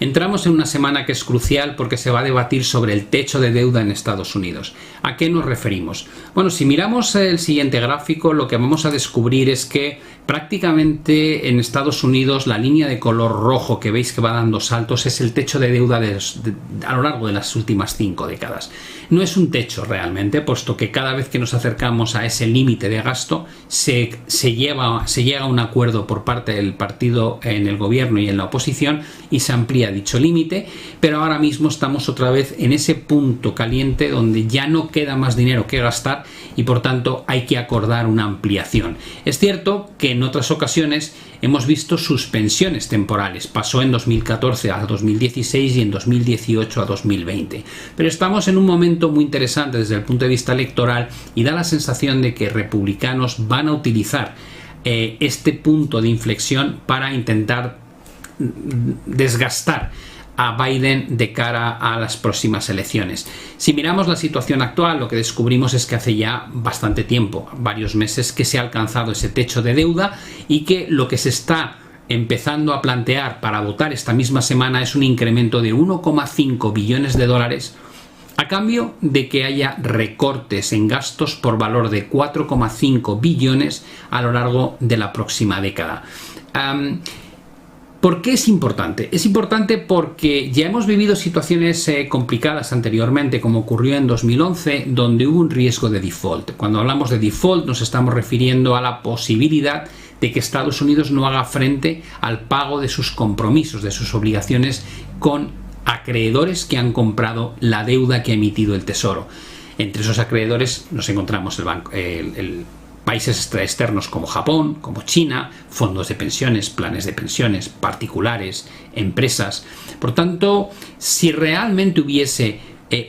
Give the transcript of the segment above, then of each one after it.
Entramos en una semana que es crucial porque se va a debatir sobre el techo de deuda en Estados Unidos. ¿A qué nos referimos? Bueno, si miramos el siguiente gráfico, lo que vamos a descubrir es que prácticamente en Estados Unidos la línea de color rojo que veis que va dando saltos es el techo de deuda a lo largo de las últimas 5 décadas. No es un techo realmente, puesto que cada vez que nos acercamos a ese límite de gasto se llega a un acuerdo por parte del partido en el gobierno y en la oposición y se amplía dicho límite, pero ahora mismo estamos otra vez en ese punto caliente donde ya no queda más dinero que gastar y por tanto hay que acordar una ampliación. Es cierto que en otras ocasiones hemos visto suspensiones temporales, pasó en 2014 a 2016 y en 2018 a 2020, pero estamos en un momento muy interesante desde el punto de vista electoral y da la sensación de que republicanos van a utilizar este punto de inflexión para intentar desgastar a Biden de cara a las próximas elecciones. Si miramos la situación actual, lo que descubrimos es que hace ya bastante tiempo, varios meses, que se ha alcanzado ese techo de deuda y que lo que se está empezando a plantear para votar esta misma semana es un incremento de 1,5 billones de dólares a cambio de que haya recortes en gastos por valor de 4,5 billones a lo largo de la próxima década. ¿Por qué es importante? Es importante porque ya hemos vivido situaciones complicadas anteriormente, como ocurrió en 2011, donde hubo un riesgo de default. Cuando hablamos de default nos estamos refiriendo a la posibilidad de que Estados Unidos no haga frente al pago de sus compromisos, de sus obligaciones con acreedores que han comprado la deuda que ha emitido el Tesoro. Entre esos acreedores nos encontramos países externos como Japón, como China, fondos de pensiones, planes de pensiones, particulares, empresas. Por tanto, si realmente hubiese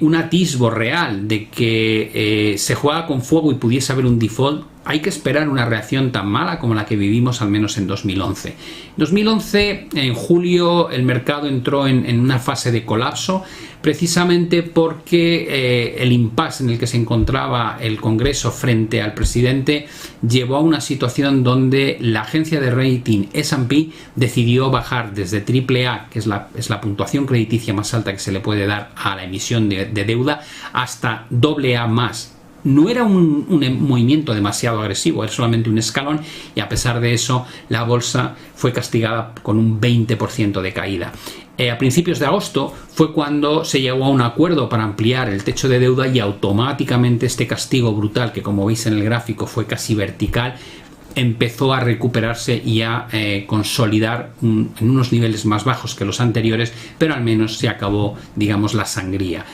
un atisbo real de que se juega con fuego y pudiese haber un default, hay que esperar una reacción tan mala como la que vivimos al menos en 2011. En 2011, en julio, el mercado entró en una fase de colapso, precisamente porque el impasse en el que se encontraba el Congreso frente al presidente llevó a una situación donde la agencia de rating S&P decidió bajar desde AAA, que es la puntuación crediticia más alta que se le puede dar a la emisión de deuda, hasta AA+. No era un movimiento demasiado agresivo, era solamente un escalón y a pesar de eso la bolsa fue castigada con un 20% de caída. A principios de agosto fue cuando se llegó a un acuerdo para ampliar el techo de deuda y automáticamente este castigo brutal, que como veis en el gráfico fue casi vertical, empezó a recuperarse y a consolidar en unos niveles más bajos que los anteriores, pero al menos se acabó, digamos, la sangría.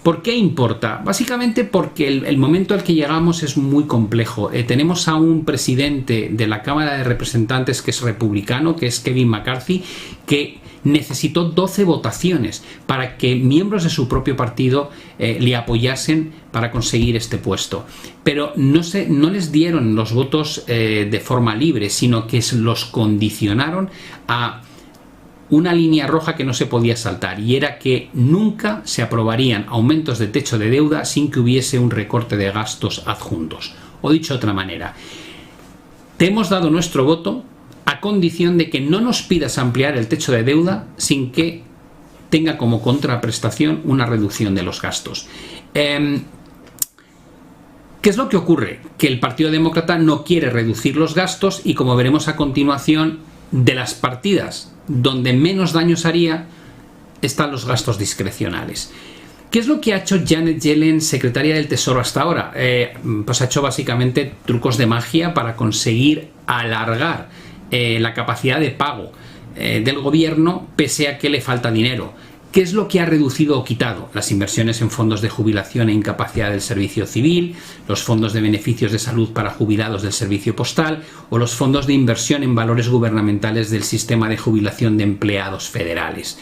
¿Por qué importa? Básicamente porque el momento al que llegamos es muy complejo. Tenemos a un presidente de la Cámara de Representantes que es republicano, que es Kevin McCarthy, que necesitó 12 votaciones para que miembros de su propio partido le apoyasen para conseguir este puesto. Pero no les dieron los votos de forma libre, sino que los condicionaron a una línea roja que no se podía saltar, y era que nunca se aprobarían aumentos de techo de deuda sin que hubiese un recorte de gastos adjuntos. O dicho de otra manera, te hemos dado nuestro voto a condición de que no nos pidas ampliar el techo de deuda sin que tenga como contraprestación una reducción de los gastos. ¿Qué es lo que ocurre? Que el Partido Demócrata no quiere reducir los gastos y, como veremos a continuación, de las partidas donde menos daños haría están los gastos discrecionales. ¿Qué es lo que ha hecho Janet Yellen, secretaria del Tesoro, hasta ahora? Pues ha hecho básicamente trucos de magia para conseguir alargar la capacidad de pago del gobierno pese a que le falta dinero. ¿Qué es lo que ha reducido o quitado? Las inversiones en fondos de jubilación e incapacidad del servicio civil, los fondos de beneficios de salud para jubilados del servicio postal o los fondos de inversión en valores gubernamentales del sistema de jubilación de empleados federales.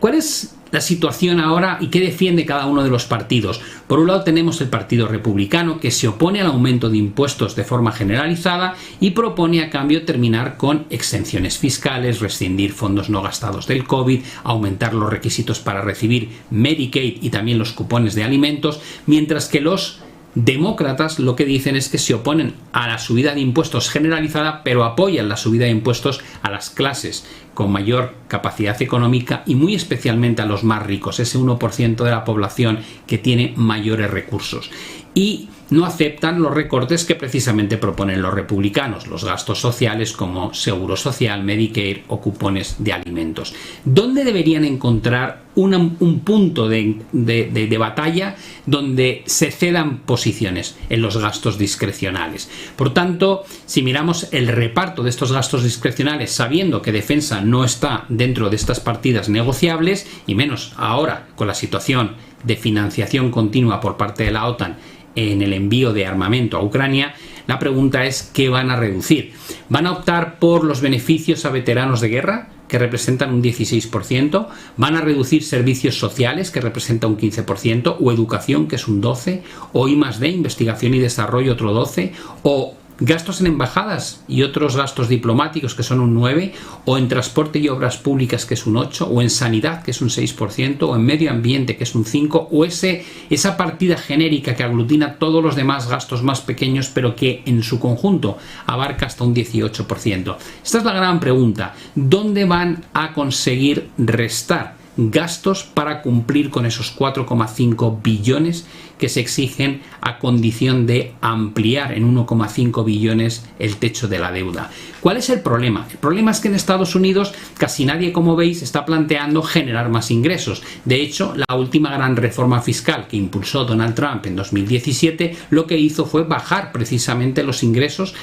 ¿Cuál es la situación ahora y qué defiende cada uno de los partidos? Por un lado tenemos el Partido Republicano, que se opone al aumento de impuestos de forma generalizada y propone a cambio terminar con exenciones fiscales, rescindir fondos no gastados del COVID, aumentar los requisitos para recibir Medicaid y también los cupones de alimentos, mientras que los demócratas lo que dicen es que se oponen a la subida de impuestos generalizada, pero apoyan la subida de impuestos a las clases con mayor capacidad económica y muy especialmente a los más ricos, ese 1% de la población que tiene mayores recursos. Y no aceptan los recortes que precisamente proponen los republicanos, los gastos sociales como seguro social, Medicare o cupones de alimentos. ¿Dónde deberían encontrar un punto de batalla donde se cedan posiciones? En los gastos discrecionales. Por tanto, si miramos el reparto de estos gastos discrecionales, sabiendo que defensa no está dentro de estas partidas negociables, y menos ahora con la situación de financiación continua por parte de la OTAN en el envío de armamento a Ucrania, la pregunta es ¿qué van a reducir? ¿Van a optar por los beneficios a veteranos de guerra, que representan un 16%? ¿Van a reducir servicios sociales, que representa un 15%? ¿O educación, que es un 12%? ¿O I+D, investigación y desarrollo, otro 12%? ¿O gastos en embajadas y otros gastos diplomáticos, que son un 9%, o en transporte y obras públicas, que es un 8%, o en sanidad, que es un 6%, o en medio ambiente, que es un 5%, o esa partida genérica que aglutina todos los demás gastos más pequeños, pero que en su conjunto abarca hasta un 18%. Esta es la gran pregunta. ¿Dónde van a conseguir restar gastos para cumplir con esos 4,5 billones que se exigen a condición de ampliar en 1,5 billones el techo de la deuda? ¿Cuál es el problema? El problema es que en Estados Unidos casi nadie, como veis, está planteando generar más ingresos. De hecho, la última gran reforma fiscal que impulsó Donald Trump en 2017 lo que hizo fue bajar precisamente los ingresos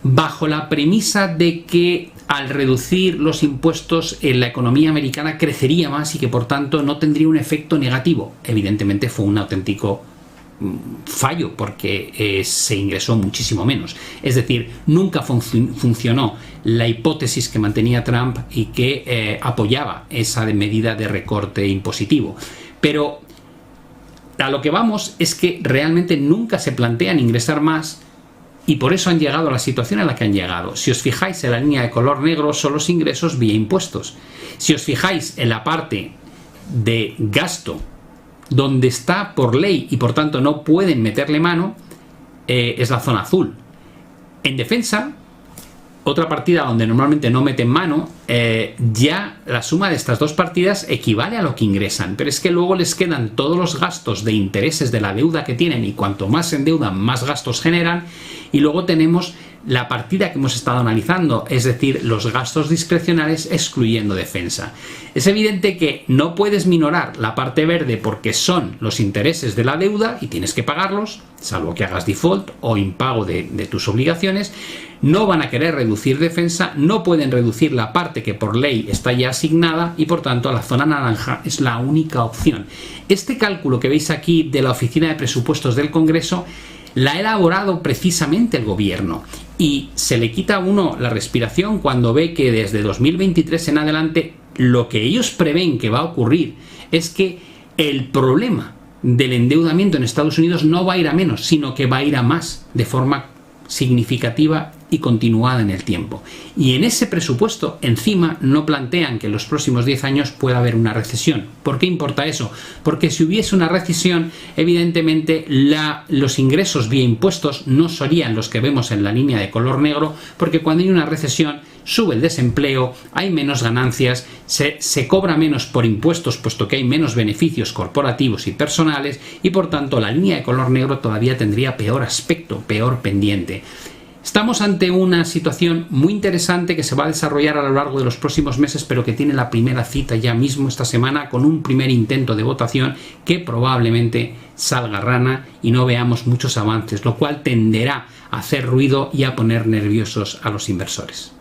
bajo la premisa de que al reducir los impuestos en la economía americana crecería más y que por tanto no tendría un efecto negativo. Evidentemente fue un auténtico fallo porque se ingresó muchísimo menos. Es decir, nunca funcionó la hipótesis que mantenía Trump y que apoyaba esa medida de recorte impositivo. Pero a lo que vamos es que realmente nunca se plantean ingresar más. Y por eso han llegado a la situación a la que han llegado. Si os fijáis en la línea de color negro, son los ingresos vía impuestos. Si os fijáis en la parte de gasto, donde está por ley y por tanto no pueden meterle mano, es la zona azul. En defensa, otra partida donde normalmente no meten mano, ya la suma de estas dos partidas equivale a lo que ingresan, pero es que luego les quedan todos los gastos de intereses de la deuda que tienen, y cuanto más se endeudan, más gastos generan. Y luego tenemos la partida que hemos estado analizando, es decir, los gastos discrecionales excluyendo defensa. Es evidente que no puedes minorar la parte verde porque son los intereses de la deuda y tienes que pagarlos, salvo que hagas default o impago de tus obligaciones. No van a querer reducir defensa, no pueden reducir la parte que por ley está ya asignada y por tanto la zona naranja es la única opción. Este cálculo que veis aquí de la Oficina de Presupuestos del Congreso la ha elaborado precisamente el gobierno, y se le quita a uno la respiración cuando ve que desde 2023 en adelante lo que ellos prevén que va a ocurrir es que el problema del endeudamiento en Estados Unidos no va a ir a menos, sino que va a ir a más de forma significativa y continuada en el tiempo. Y en ese presupuesto encima no plantean que en los próximos 10 años pueda haber una recesión. ¿Por qué importa eso? Porque si hubiese una recesión, evidentemente los ingresos vía impuestos no serían los que vemos en la línea de color negro, porque cuando hay una recesión sube el desempleo, hay menos ganancias, se cobra menos por impuestos puesto que hay menos beneficios corporativos y personales, y por tanto la línea de color negro todavía tendría peor aspecto, peor pendiente. Estamos ante una situación muy interesante que se va a desarrollar a lo largo de los próximos meses, pero que tiene la primera cita ya mismo esta semana con un primer intento de votación que probablemente salga rana y no veamos muchos avances, lo cual tenderá a hacer ruido y a poner nerviosos a los inversores.